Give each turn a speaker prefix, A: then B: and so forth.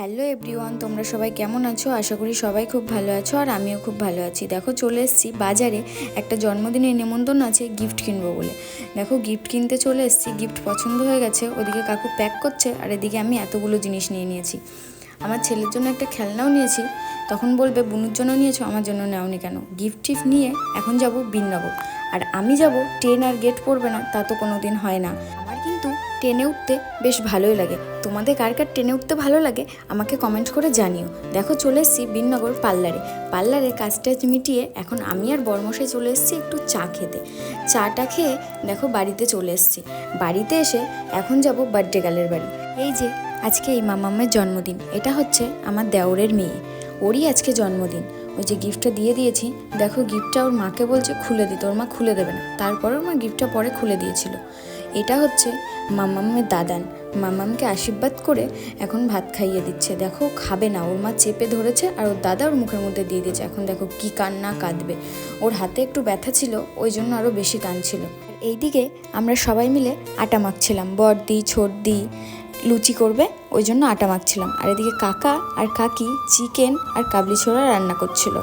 A: Hello everyone, তোমরা সবাই কেমন আছো? আশা করি সবাই খুব ভালো আছো আর আমিও খুব ভালো আছি। দেখো চলে এসেছি বাজারে, একটা জন্মদিনের নিমন্ত্রণ আছে, গিফট কিনবো বলে। দেখো গিফট কিনতে চলে এসেছি, গিফট পছন্দ হয়ে গেছে, ওদিকে কাকু প্যাক করছে আর এদিকে আমি এতগুলো জিনিস নিয়ে নিয়েছি। আমার ছেলের জন্য একটা খেলনাও নিয়েছি, তখন বলবে বুনুর জন্য নিয়েছো, আমার জন্য নেওনি কেন। গিফট টিফট নিয়ে এখন যাব বিননগর, আর আমি যাব ট্রেন আর গেট পড়বে না তা তো কোনো দিন হয় না। আমার কিন্তু ট্রেনে উঠতে বেশ ভালোই লাগে। তোমাদের কার কার ট্রেনে উঠতে ভালো লাগে আমাকে কমেন্ট করে জানিও। দেখো চলে এসেছি বিননগর পার্লারে কাজ টাজ মিটিয়ে এখন আমি আর বরমশাই চলে এসেছি একটু চা খেতে। চাটা খেয়ে দেখো বাড়িতে চলে এসেছি। বাড়িতে এসে এখন যাব বার্থডে গার্লের বাড়ি। এই যে আজকে এই মামামের জন্মদিন, এটা হচ্ছে আমার দেওরের মেয়ে, ওরই আজকে জন্মদিন। ওই যে গিফটটা দিয়ে দিয়েছি, দেখো গিফটটা ওর মাকে বলছে খুলে দিতে, ওর মা খুলে দেবে না, তারপরে ওর মা গিফটটা পরে খুলে দিয়েছিল। এটা হচ্ছে মামামের দাদান, মামামকে আশীর্বাদ করে এখন ভাত খাইয়ে দিচ্ছে। দেখো খাবে না, ওর মা চেপে ধরেছে আর ওর দাদা ওর মুখের মধ্যে দিয়ে দিয়েছে। এখন দেখো কি কান্না কাঁদবে, ওর হাতে একটু ব্যথা ছিল ওই জন্য আরও বেশি কাঁদছিল। এইদিকে আমরা সবাই মিলে আটা মাখছিলাম, বড়দি ছোটদি লুচি করবে ওই জন্য আটা মাখছিলাম, আর এদিকে কাকা আর কাকি চিকেন আর কাবলি ছোলা রান্না করছিল।